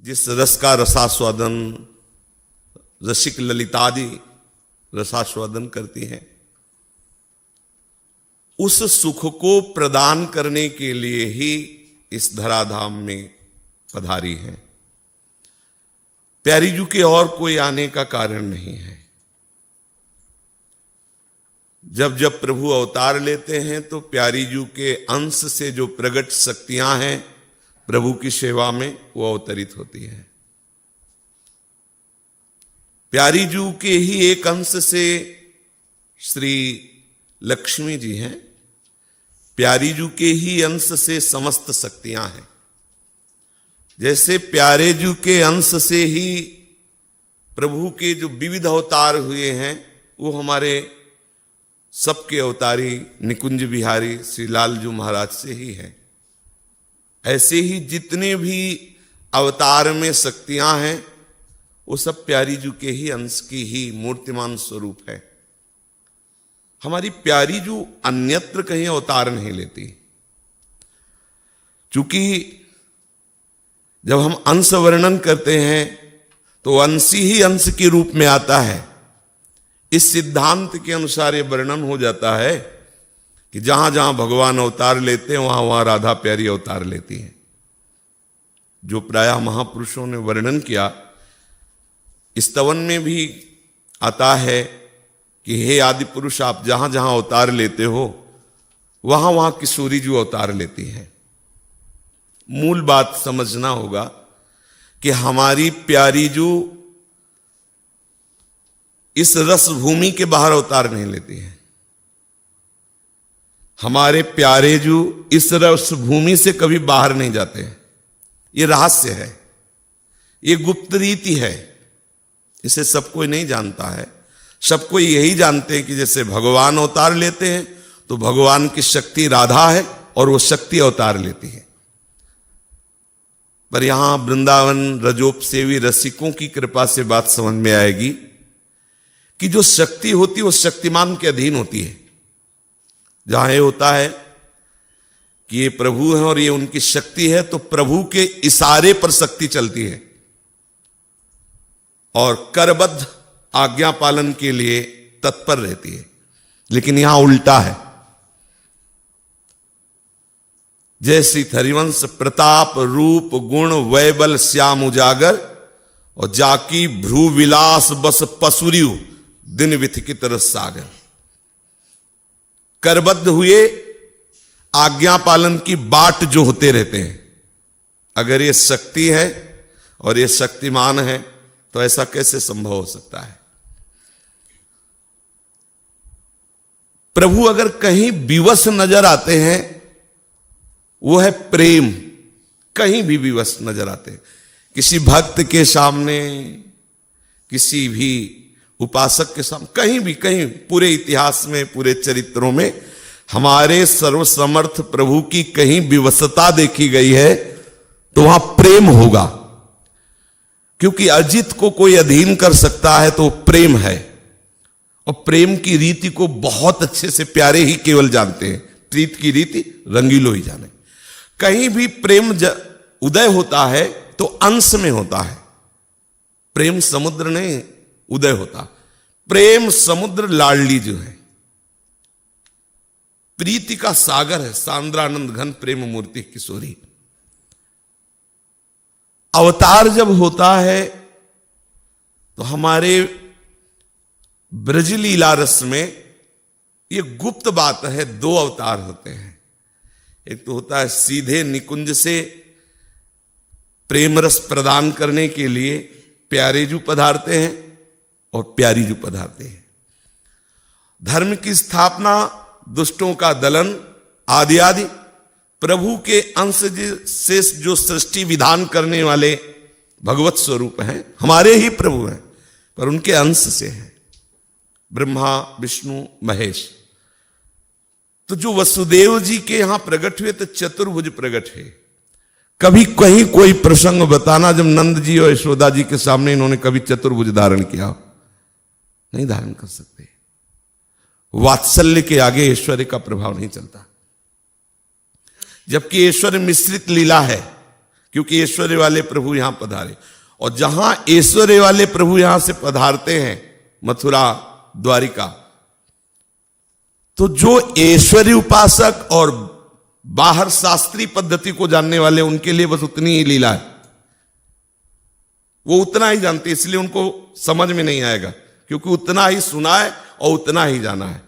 जिस रस का रसास्वादन रसिक ललितादि रसास्वादन करती हैं, उस सुख को प्रदान करने के लिए ही इस धराधाम में पधारी है। प्यारी जू के और कोई आने का कारण नहीं है। जब जब प्रभु अवतार लेते हैं तो प्यारी जू के अंश से जो प्रकट शक्तियां हैं प्रभु की सेवा में, वो अवतरित होती है। प्यारी जू के ही एक अंश से श्री लक्ष्मी जी हैं, प्यारी जू के ही अंश से समस्त शक्तियां हैं। जैसे प्यारे जू के अंश से ही प्रभु के जो विविध अवतार हुए हैं वो हमारे सबके अवतारी निकुंज बिहारी श्री लालजू महाराज से ही है। ऐसे ही जितने भी अवतार में शक्तियां हैं वो सब प्यारी जू के ही अंश की ही मूर्तिमान स्वरूप है। हमारी प्यारी जू अन्यत्र कहीं अवतार नहीं लेती, क्योंकि जब हम अंश वर्णन करते हैं तो अंशी ही अंश के रूप में आता है। इस सिद्धांत के अनुसार ये वर्णन हो जाता है कि जहां जहां भगवान अवतार लेते हैं वहां वहां राधा प्यारी अवतार लेती हैं। जो प्रायः महापुरुषों ने वर्णन किया, स्तवन में भी आता है कि हे आदि पुरुष, आप जहां जहां अवतार लेते हो वहां वहां किशोरी जू अवतार लेती है। मूल बात समझना होगा कि हमारी प्यारी जू इस रस भूमि के बाहर अवतार नहीं लेती है। हमारे प्यारे जू इस रस भूमि से कभी बाहर नहीं जाते हैं। ये रहस्य है, ये गुप्त रीति है, इसे सब कोई नहीं जानता है। सब कोई यही जानते हैं कि जैसे भगवान अवतार लेते हैं तो भगवान की शक्ति राधा है और वो शक्ति अवतार लेती है। पर यहां वृंदावन रजोपसेवी रसिकों की कृपा से बात समझ में आएगी कि जो शक्ति होती है वो शक्तिमान के अधीन होती है। जहां ये होता है कि ये प्रभु हैं और ये उनकी शक्ति है, तो प्रभु के इशारे पर शक्ति चलती है और करबद्ध आज्ञा पालन के लिए तत्पर रहती है। लेकिन यहां उल्टा है। जय श्री हरिवंश प्रताप रूप गुण वैबल श्याम उजागर और जाकी भ्रू विलास बस पसुरियु दिन विथिकित रस सागर। करबद्ध हुए आज्ञा पालन की बाट जो होते रहते हैं। अगर ये शक्ति है और ये शक्तिमान है तो ऐसा कैसे संभव हो सकता है? प्रभु अगर कहीं विवश नजर आते हैं वो है प्रेम। कहीं भी विवश नजर आते हैं, किसी भक्त के सामने, किसी भी उपासक के सामने, कहीं भी, कहीं पूरे इतिहास में, पूरे चरित्रों में हमारे सर्वसमर्थ प्रभु की कहीं विवशता देखी गई है तो वहां प्रेम होगा। क्योंकि अजित को कोई अधीन कर सकता है तो प्रेम है, और प्रेम की रीति को बहुत अच्छे से प्यारे ही केवल जानते हैं। प्रीत की रीति रंगीलो ही जाने। कहीं भी प्रेम उदय होता है तो अंश में होता है। प्रेम समुद्र नहीं उदय होता। प्रेम समुद्र लाडली जो है, प्रीति का सागर है, सांद्रानंद घन प्रेम मूर्ति किशोरी। अवतार जब होता है तो हमारे ब्रजलीला रस में ये गुप्त बात है, दो अवतार होते हैं। एक तो होता है सीधे निकुंज से प्रेम रस प्रदान करने के लिए प्यारे जू पधारते हैं और प्यारी जू पधारते हैं। धर्म की स्थापना, दुष्टों का दलन आदि आदि प्रभु के अंश से जो सृष्टि विधान करने वाले भगवत स्वरूप हैं, हमारे ही प्रभु हैं पर उनके अंश से हैं। ब्रह्मा विष्णु महेश। तो जो वसुदेव जी के यहां प्रकट हुए तो चतुर्भुज प्रकट है। कभी कहीं कोई प्रसंग बताना जब नंद जी और यशोदा जी के सामने इन्होंने कभी चतुर्भुज धारण किया? नहीं धारण कर सकते। वात्सल्य के आगे ऐश्वर्य का प्रभाव नहीं चलता। जबकि ऐश्वर्य मिश्रित लीला है क्योंकि ऐश्वर्य वाले प्रभु यहां पधारे। और जहां ऐश्वर्य वाले प्रभु यहां से पधारते हैं, मथुरा, द्वारिका, तो जो ऐश्वर्य उपासक और बाहर शास्त्रीय पद्धति को जानने वाले, उनके लिए बस उतनी ही लीला है, वो उतना ही जानते, इसलिए उनको समझ में नहीं आएगा, क्योंकि उतना ही सुना है और उतना ही जाना है।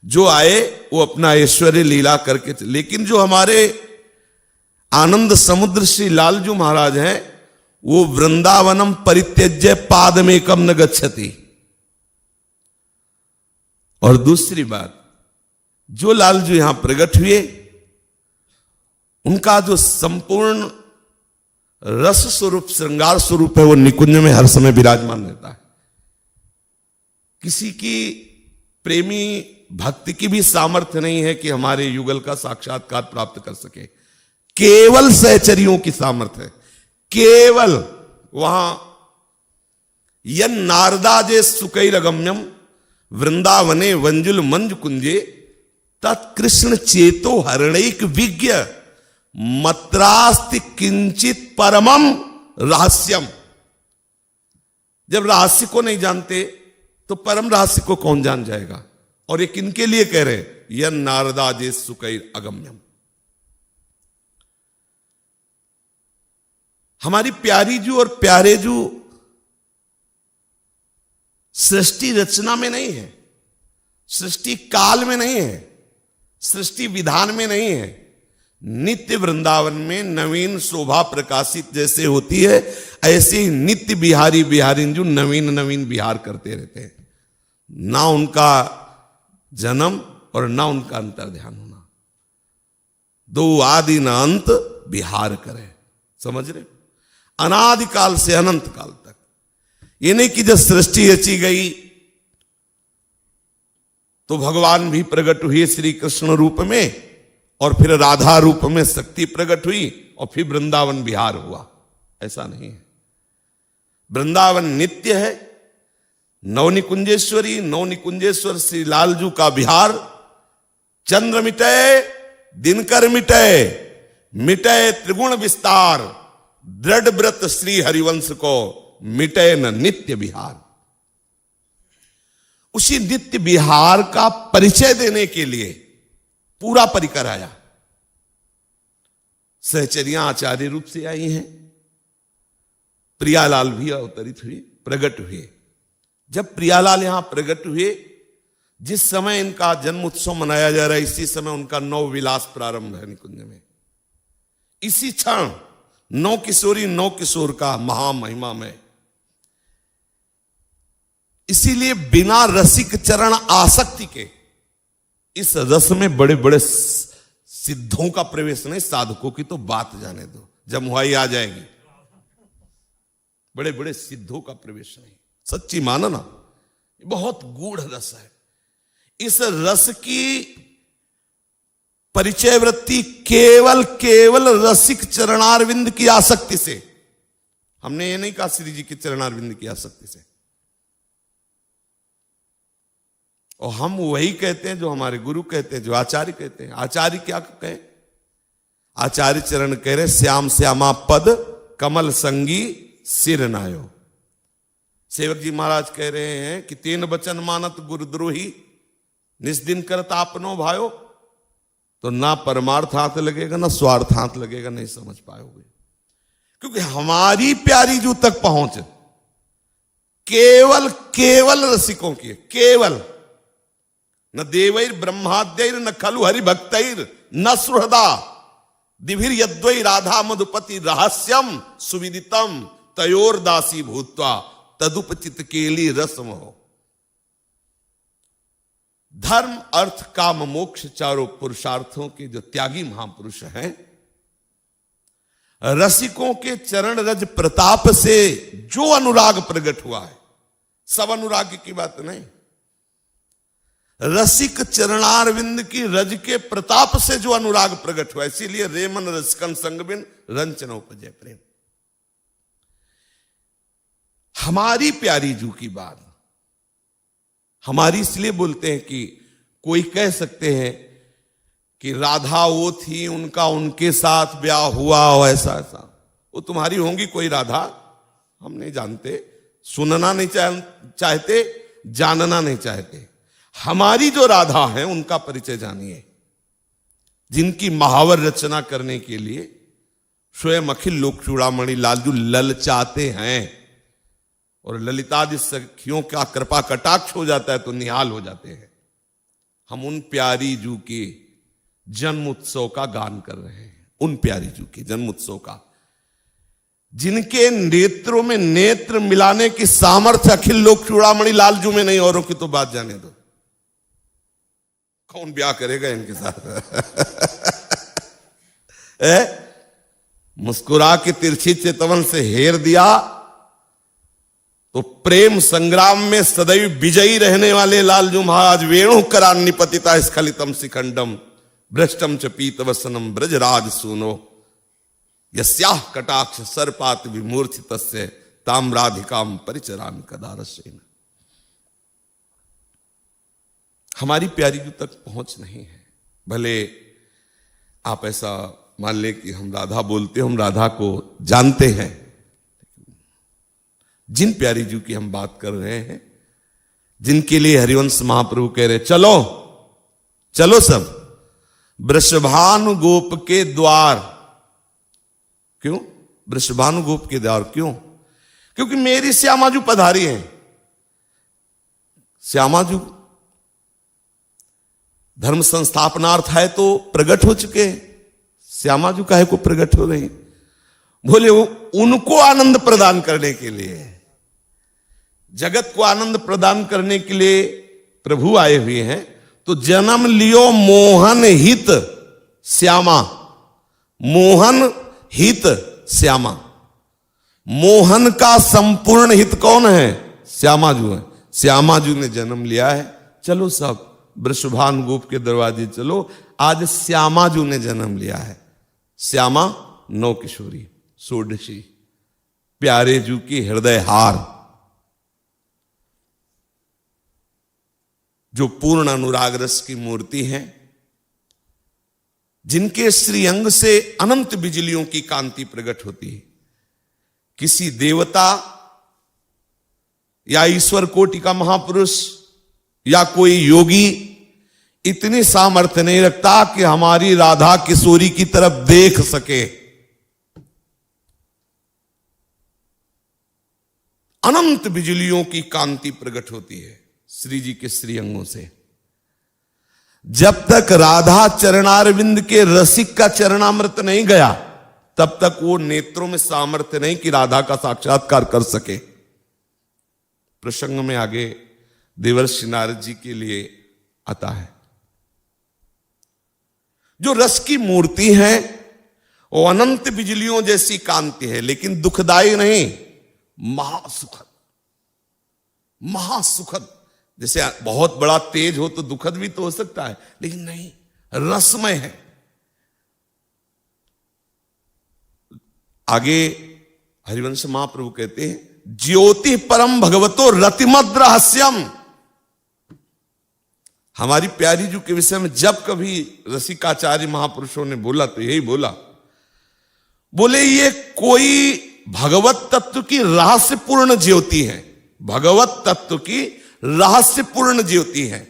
जो आए वो अपना ऐश्वर्य लीला करके लेकिन जो हमारे आनंद समुद्र श्री लालजू महाराज हैं, वो वृंदावनम परित्यज्य पादमेकम न गच्छति। और दूसरी बात, जो लालजू यहां प्रकट हुए, उनका जो संपूर्ण रस स्वरूप, श्रृंगार स्वरूप है, वो निकुंज में हर समय विराजमान रहता है। किसी की प्रेमी भक्ति की भी सामर्थ्य नहीं है कि हमारे युगल का साक्षात्कार प्राप्त कर सके, केवल सहचरियों की सामर्थ्य है। केवल वहां यन नारदाजे सुकैरगम्यम वृंदावने वंजुल मंज कुंजे तत्कृष्ण चेतो हरणैक विज्ञ मत्रास्ति किंचित परमम रहस्यम। जब रहस्य को नहीं जानते तो परम रहस्य को कौन जान जाएगा। और ये किनके लिए कह रहे हैं, यन नारदाजे सुकैर अगम्यम। हमारी प्यारी जू और प्यारे जू सृष्टि रचना में नहीं है, सृष्टि काल में नहीं है, सृष्टि विधान में नहीं है। नित्य वृंदावन में नवीन शोभा प्रकाशित जैसे होती है, ऐसे ही नित्य बिहारी बिहारिन जो नवीन नवीन बिहार करते रहते हैं। ना उनका जन्म और ना उनका अंतर ध्यान होना, दो आदि न अंत बिहार करे। समझ रहे, अनादिकाल से अनंत काल तक। ये नहीं कि जब सृष्टि रची गई तो भगवान भी प्रकट हुए श्री कृष्ण रूप में, और फिर राधा रूप में शक्ति प्रकट हुई, और फिर वृंदावन विहार हुआ। ऐसा नहीं है। वृंदावन नित्य है। नवनिकुंजेश्वरी, नवनिकुंजेश्वर श्री लालजू का विहार, चंद्र मिटय दिनकर मिटय, मिटय त्रिगुण विस्तार, दृढ़ व्रत श्री हरिवंश को मिटय न नित्य विहार। उसी नित्य विहार का परिचय देने के लिए पूरा परिकर आया। सहचरियां आचार्य रूप से आई हैं, प्रियालाल भी अवतरित हुए, प्रकट हुए। जब प्रियालाल यहां प्रकट हुए, जिस समय इनका जन्म उत्सव मनाया जा रहा है, इसी समय उनका नव विलास प्रारंभ है निकुंज में। इसी क्षण नौ किशोरी नौ किशोर का महामहिमा में। इसीलिए बिना रसिक चरण आसक्ति के इस रस में बड़े बड़े सिद्धों का प्रवेश नहीं, साधकों की तो बात जाने दो, जब मुहाई आ जाएगी। बड़े बड़े सिद्धों का प्रवेश नहीं, सच्ची मानो ना, बहुत गूढ़ रस है। इस रस की परिचय वृत्ति केवल रसिक चरणारविंद की आसक्ति से। हमने ये नहीं कहा श्री जी के चरणारविंद की आसक्ति से। और हम वही कहते हैं जो हमारे गुरु कहते हैं, जो आचार्य कहते हैं। आचार्य क्या कहे? आचार्य चरण कह रहे श्याम श्यामा पद कमल संगी सिर नायो। सेवक जी महाराज कह रहे हैं कि तीन वचन मानत गुरुद्रोही निस्दिन करत आपनो भायो। तो ना परमार्थ हाथ लगेगा ना स्वार्थ हाथ लगेगा, नहीं समझ पाओगे। क्योंकि हमारी प्यारी जू तक पहुंच केवल रसिकों की है। केवल न देवैर ब्रह्माद्यैर न खलु हरि भक्तैर न सुहृदा दिभिर यद्वै राधा मधुपति रहस्यम सुविदितम तयोर दासी भूत्वा तदुपचित केली रसम हो। धर्म अर्थ काम मोक्ष चारों पुरुषार्थों के जो त्यागी महापुरुष हैं, रसिकों के चरण रज प्रताप से जो अनुराग प्रकट हुआ है, सब अनुराग की बात नहीं, रसिक चरणारविंद की रज के प्रताप से जो अनुराग प्रकट हुआ, इसीलिए रेमन रसिकन संग बिन रंचन उपजय प्रेम। हमारी प्यारी जू की बात हमारी इसलिए बोलते हैं कि कोई कह सकते हैं कि राधा वो थी, उनका उनके साथ ब्याह हुआ हो, ऐसा ऐसा। वो तुम्हारी होंगी कोई राधा, हम नहीं जानते, सुनना नहीं चाहते, जानना नहीं चाहते। हमारी जो राधा है उनका परिचय जानिए, जिनकी महावर रचना करने के लिए स्वयं अखिल लोक चूड़ामणि लालजू ललचाते हैं, और ललितादि सखियों का कृपा कटाक्ष हो जाता है तो निहाल हो जाते हैं। हम उन प्यारी जू के जन्म उत्सव का गान कर रहे हैं, उन प्यारी जू के जन्म उत्सव का, जिनके नेत्रों में नेत्र मिलाने की सामर्थ्य अखिल लोक चूड़ामणि लालजू में नहीं, औरों की तो बात जाने दो, कौन ब्याह करेगा इनके साथ। मुस्कुरा के तिरछी चितवन से हेर दिया तो प्रेम संग्राम में सदैव विजयी रहने वाले लालजू महाराज वेणु करान्निपतिता स्खलितम शिखंडम भ्रष्टम च पीत वसनम ब्रजराज सूनो यस्याह कटाक्ष सर्पात विमूर्छितस्य ताम्राधिकाम परिचरान कदारसेन। हमारी प्यारी जू तक पहुंच नहीं है। भले आप ऐसा मान ले कि हम राधा बोलते, हम राधा को जानते हैं, जिन प्यारी जू की हम बात कर रहे हैं, जिनके लिए हरिवंश महाप्रभु कह रहे चलो चलो सब वृषभानु गोप के द्वार। क्यों वृषभानु गोप के द्वार? क्यों? क्योंकि मेरी श्यामाजू पधारी है। श्यामाजू धर्म संस्थापनार्थ है तो प्रकट हो चुके हैं, श्यामाजू काहे को प्रकट हो रही? बोले वो उनको आनंद प्रदान करने के लिए, जगत को आनंद प्रदान करने के लिए प्रभु आए हुए हैं। तो जन्म लियो मोहन हित श्यामा, मोहन हित श्यामा। मोहन का संपूर्ण हित कौन है? श्यामाजू है। श्यामाजू ने जन्म लिया है, चलो सब वृषभानु गोप के दरवाजे चलो। आज श्यामाजू ने जन्म लिया है। श्यामा नौ किशोरी षोडशी, प्यारे जू की हृदय हार, जो पूर्ण अनुराग रस की मूर्ति है, जिनके श्रीअंग से अनंत बिजलियों की कांति प्रकट होती है। किसी देवता या ईश्वर कोटि का महापुरुष या कोई योगी इतनी सामर्थ्य नहीं रखता कि हमारी राधा किशोरी की तरफ देख सके। अनंत बिजलियों की कांति प्रकट होती है श्री जी के श्रीअंगों से। जब तक राधा चरणारविंद के रसिक का चरणामृत नहीं गया, तब तक वो नेत्रों में सामर्थ्य नहीं कि राधा का साक्षात्कार कर सके। प्रसंग में आगे देवर्षि नारद जी के लिए आता है। जो रस की मूर्ति है वो अनंत बिजलियों जैसी कांति है, लेकिन दुखदायी नहीं, महासुखद। महासुखद, जैसे बहुत बड़ा तेज हो तो दुखद भी तो हो सकता है, लेकिन नहीं, रसमय है। आगे हरिवंश महाप्रभु कहते हैं, ज्योति परम भगवतो रतिमद रहस्यम। हमारी प्यारी जू के विषय में जब कभी रसिकाचार्य महापुरुषों ने बोला तो यही बोला, बोले ये कोई भगवत तत्व की रहस्यपूर्ण ज्योति है, भगवत तत्व की रहस्यपूर्ण ज्योति है,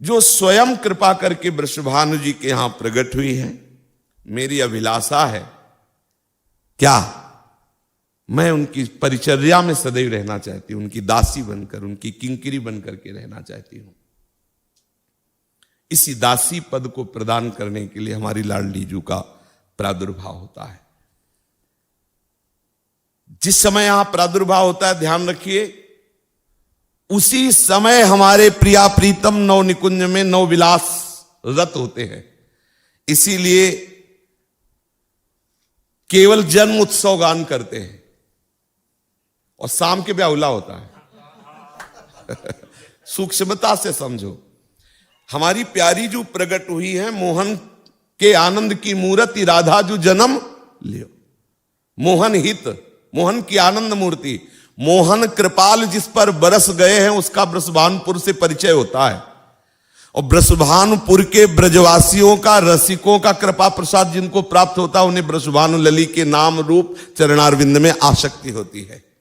जो स्वयं कृपा करके वृषभानु जी के यहां प्रकट हुई है। मेरी अभिलाषा है क्या, मैं उनकी परिचर्या में सदैव रहना चाहती हूं, उनकी दासी बनकर, उनकी किंकिरी बनकर के रहना चाहती हूं। इसी दासी पद को प्रदान करने के लिए हमारी लाडली जू का प्रादुर्भाव होता है। जिस समय यहां प्रादुर्भाव होता है, ध्यान रखिए, उसी समय हमारे प्रिया प्रीतम नव निकुंज में नव विलास रत होते हैं। इसीलिए केवल जन्म उत्सव गान करते हैं और शाम के ब्याहुला होता है। सूक्ष्मता से समझो। हमारी प्यारी जो प्रकट हुई है, मोहन के आनंद की मूर्ति राधा जो जन्म लियो, मोहन हित, मोहन की आनंद मूर्ति, मोहन कृपाल जिस पर बरस गए हैं उसका वृषभानुपुर से परिचय होता है। और ब्रजभानुपुर के ब्रजवासियों का, रसिकों का कृपा प्रसाद जिनको प्राप्त होता है, उन्हें ब्रजभानु लली के नाम रूप चरणारविंद में आसक्ति होती है।